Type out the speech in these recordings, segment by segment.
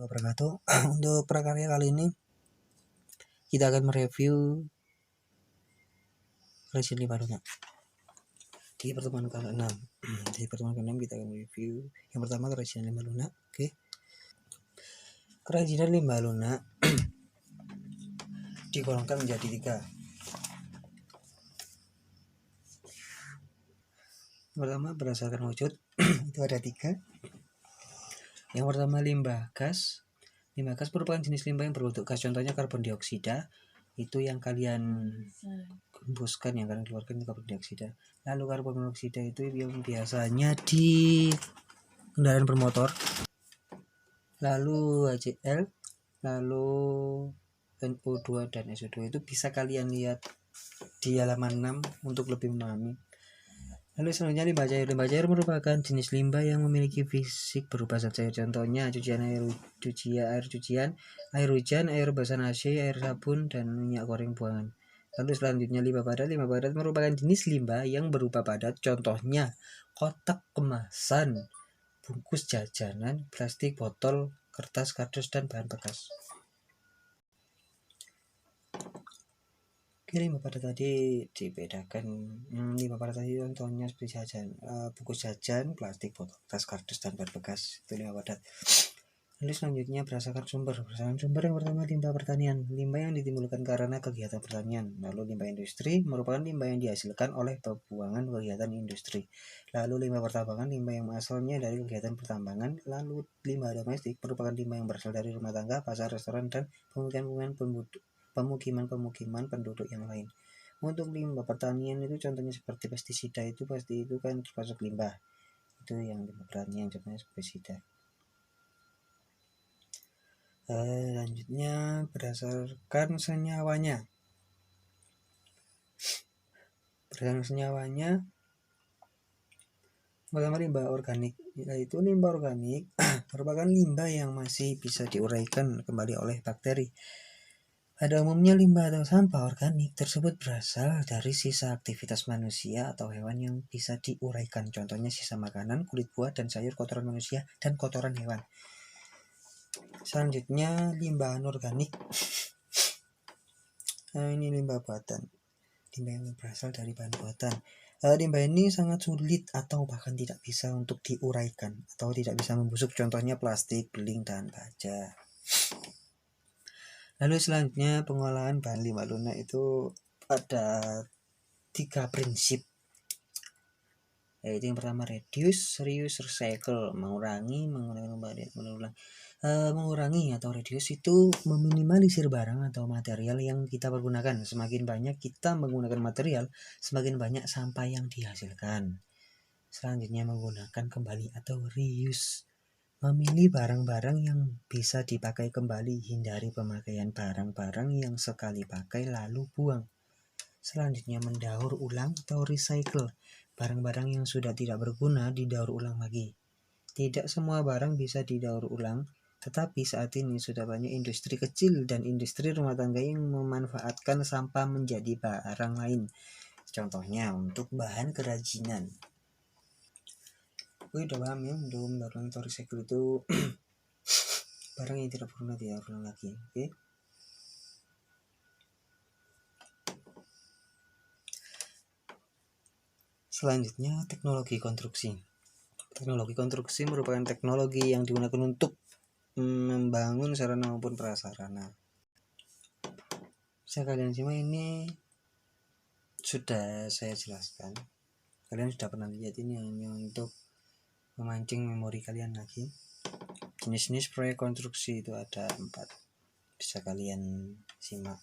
wabarakatuh. Untuk prakarya kali ini kita akan mereview Resin 5 lunak di pertemuan ke-6. Di pertemuan ke-6 kita akan mereview yang pertama kerajinan 5 lunak. Oke. Kerajinan 5 lunak digolongkan menjadi 3. Yang pertama berdasarkan wujud itu ada 3. Yang pertama limbah gas. Limbah gas merupakan jenis limbah yang berbentuk gas, contohnya karbon dioksida. Itu yang kalian hembuskan, yang kalian keluarkan karbon dioksida. Lalu karbon monoksida itu yang biasanya di kendaraan bermotor. Lalu HCl, lalu NO2 dan SO2 itu bisa kalian lihat di halaman 6 untuk lebih memahami. Lalu selanjutnya limbah cair. Limbah cair merupakan jenis limbah yang memiliki fisik berupa zat cair. Contohnya cucian air cucian, air hujan, air basan AC, air sabun, dan minyak goreng buangan. Lalu selanjutnya limbah padat. Limbah padat merupakan jenis limbah yang berupa padat. Contohnya kotak kemasan, bungkus jajanan, plastik, botol, kertas, kardus, dan bahan bekas. Limbah padat tadi dibedakan. Limbah padat tadi contohnya seperti jajan, bungkus jajan, plastik, botol, kertas, kardus, dan bahan bekas. Itu limbah padat. Lalu selanjutnya berdasarkan sumber. Berdasarkan sumber yang pertama limbah pertanian. Limbah yang ditimbulkan karena kegiatan pertanian. Lalu limbah industri merupakan limbah yang dihasilkan oleh pembuangan kegiatan industri. Lalu limbah pertambangan, limbah yang asalnya dari kegiatan pertambangan. Lalu limbah domestik merupakan limbah yang berasal dari rumah tangga, pasar, restoran, dan pemukiman penduduk yang lain. Untuk limbah pertanian itu contohnya seperti pestisida, itu pasti itu kan termasuk limbah. Itu yang limbah pertanian contohnya pestisida. Selanjutnya berdasarkan senyawanya. Pertama limbah organik, yaitu limbah organik merupakan limbah yang masih bisa diuraikan kembali oleh bakteri. Pada umumnya limbah atau sampah organik tersebut berasal dari sisa aktivitas manusia atau hewan yang bisa diuraikan. Contohnya sisa makanan, kulit buah dan sayur, kotoran manusia, dan kotoran hewan. Selanjutnya limbah anorganik. Ini limbah buatan. Limbah yang berasal dari bahan buatan. Limbah ini sangat sulit atau bahkan tidak bisa untuk diuraikan atau tidak bisa membusuk. Contohnya plastik, beling, dan baja. Lalu selanjutnya pengolahan bahan limbah lunak itu ada 3 prinsip. Yaitu yang pertama reduce, reuse, recycle, mengurangi, mengurangi atau reduce itu meminimalisir barang atau material yang kita pergunakan. Semakin banyak kita menggunakan material, semakin banyak sampah yang dihasilkan. Selanjutnya menggunakan kembali atau reuse, memilih barang-barang yang bisa dipakai kembali, hindari pemakaian barang-barang yang sekali pakai lalu buang. Selanjutnya mendaur ulang atau recycle, barang-barang yang sudah tidak berguna didaur ulang lagi. Tidak semua barang bisa didaur ulang, tetapi saat ini sudah banyak industri kecil dan industri rumah tangga yang memanfaatkan sampah menjadi barang lain. Contohnya untuk bahan kerajinan. Udah paham ya, untuk mendaur ulang atau recycle itu barang yang tidak berguna didaur ulang lagi. Oke. Selanjutnya teknologi konstruksi. Teknologi konstruksi merupakan teknologi yang digunakan untuk membangun sarana maupun prasarana. Bisa kalian simak, ini sudah saya jelaskan. Kalian sudah pernah lihat, ini hanya untuk memancing memori kalian lagi. Jenis-jenis proyek konstruksi itu ada 4. Bisa kalian simak.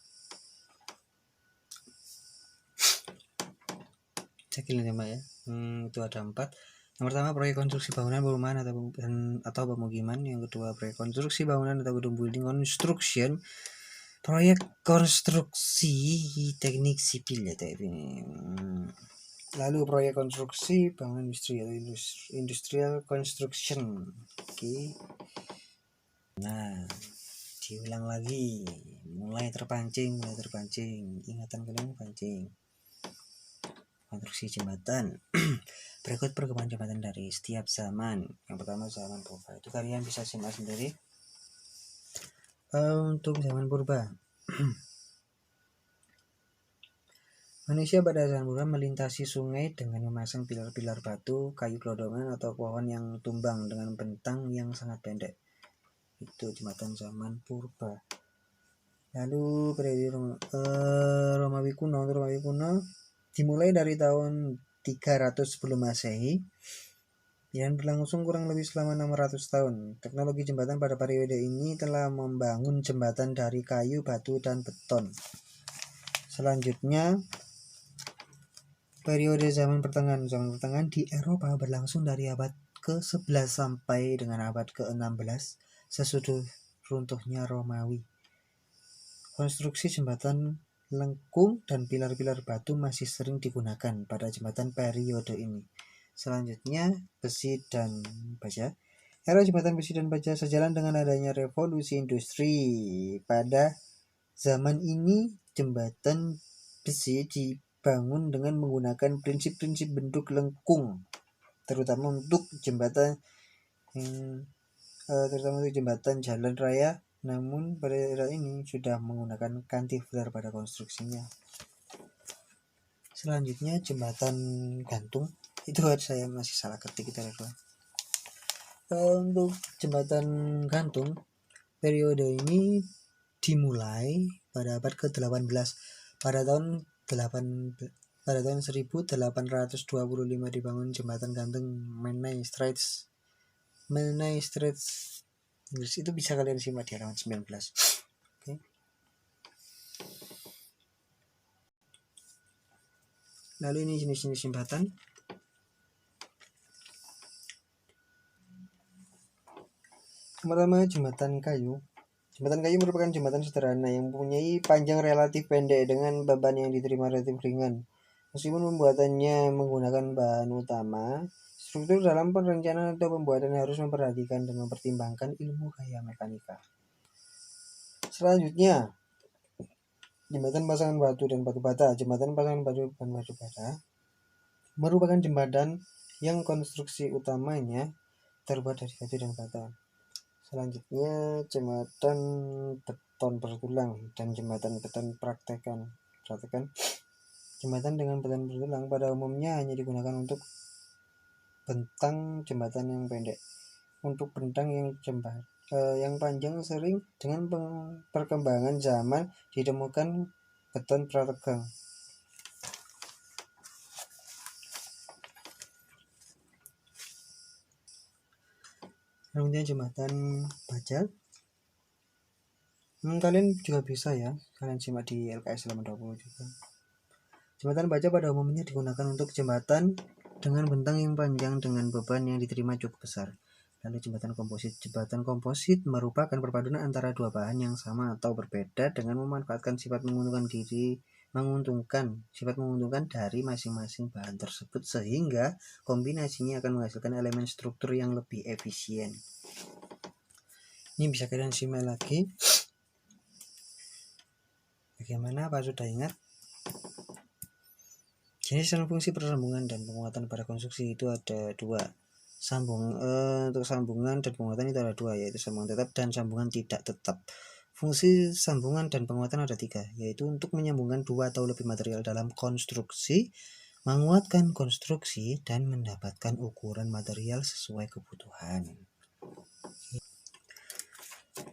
Bisa kalian simak ya. Itu ada 4. Yang pertama proyek konstruksi bangunan, perumahan atau pemukiman. Yang kedua proyek konstruksi bangunan atau gedung, building construction. Proyek konstruksi teknik sipil ya ini. Lalu proyek konstruksi bangunan industri atau industrial construction. Oke. Nah, diulang lagi. Mulai terpancing. Ingatan kalian pancing. Konstruksi jembatan. Berikut perkembangan jembatan dari setiap zaman. Yang pertama zaman purba. Itu kalian bisa simak sendiri. Untuk zaman purba. Manusia pada zaman purba melintasi sungai dengan memasang pilar-pilar batu, kayu gelondongan atau pohon yang tumbang dengan bentang yang sangat pendek. Itu jembatan zaman purba. Lalu periode Romawi kuno dimulai dari tahun 300 sebelum Masehi dan berlangsung kurang lebih selama 600 tahun. Teknologi jembatan pada periode ini telah membangun jembatan dari kayu, batu, dan beton. Selanjutnya, periode zaman pertengahan. Zaman pertengahan di Eropa berlangsung dari abad ke-11 sampai dengan abad ke-16 sesudah runtuhnya Romawi. Konstruksi jembatan lengkung dan pilar-pilar batu masih sering digunakan pada jembatan periode ini. Selanjutnya, besi dan baja. Era jembatan besi dan baja sejalan dengan adanya revolusi industri. Pada zaman ini, jembatan besi dibangun dengan menggunakan prinsip-prinsip bentuk lengkung, terutama untuk jembatan jalan raya. Namun pada era ini sudah menggunakan cantilever pada konstruksinya. Selanjutnya jembatan gantung. Itu saya masih salah ketik kita lihat. Untuk jembatan gantung periode ini dimulai pada abad ke-18 pada tahun 1825 dibangun jembatan gantung Menai Straits. Itu bisa kalian simak di halaman 19. Okay. Lalu ini jenis-jenis jembatan. Yang pertama, jembatan kayu. Jembatan kayu merupakan jembatan sederhana yang mempunyai panjang relatif pendek dengan beban yang diterima relatif ringan. Meskipun pembuatannya menggunakan bahan utama, struktur dalam perencanaan atau pembuatan harus memperhatikan dan mempertimbangkan ilmu gaya mekanika. Selanjutnya, jembatan pasangan batu dan batu bata. Jembatan pasangan batu dan batu bata merupakan jembatan yang konstruksi utamanya terbuat dari batu dan bata. Selanjutnya, jembatan beton bertulang dan jembatan beton praktekan. Jembatan dengan beton bertulang pada umumnya hanya digunakan untuk bentang jembatan yang pendek. Untuk bentang yang panjang sering dengan perkembangan zaman ditemukan beton prategang. Kemudian jembatan baja. Kalian juga bisa ya, kalian simak di LKS halaman 20 juga. Jembatan baja pada umumnya digunakan untuk jembatan dengan bentang yang panjang dengan beban yang diterima cukup besar. Lalu jembatan komposit. Jembatan komposit merupakan perpaduan antara dua bahan yang sama atau berbeda dengan memanfaatkan sifat menguntungkan dari masing-masing bahan tersebut sehingga kombinasinya akan menghasilkan elemen struktur yang lebih efisien. Ini bisa kalian simak lagi. Bagaimana? Apa sudah ingat? Jenis dan fungsi persambungan dan penguatan pada konstruksi itu ada dua. Untuk sambungan dan penguatan itu ada dua, yaitu sambungan tetap dan sambungan tidak tetap. Fungsi sambungan dan penguatan ada tiga, yaitu untuk menyambungkan dua atau lebih material dalam konstruksi, menguatkan konstruksi, dan mendapatkan ukuran material sesuai kebutuhan.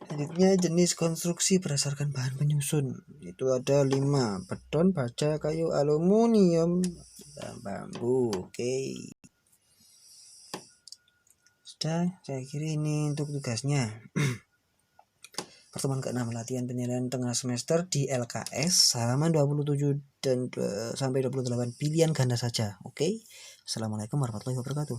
Selanjutnya, jenis konstruksi berdasarkan bahan penyusun. Itu ada 5, beton, baja, kayu, aluminium, dan bambu. Oke. Sudah, saya kira ini untuk tugasnya. Pertemuan ke-6, latihan penilaian tengah semester di LKS halaman 27 dan sampai 28, pilihan ganda saja. Oke. Assalamualaikum warahmatullahi wabarakatuh.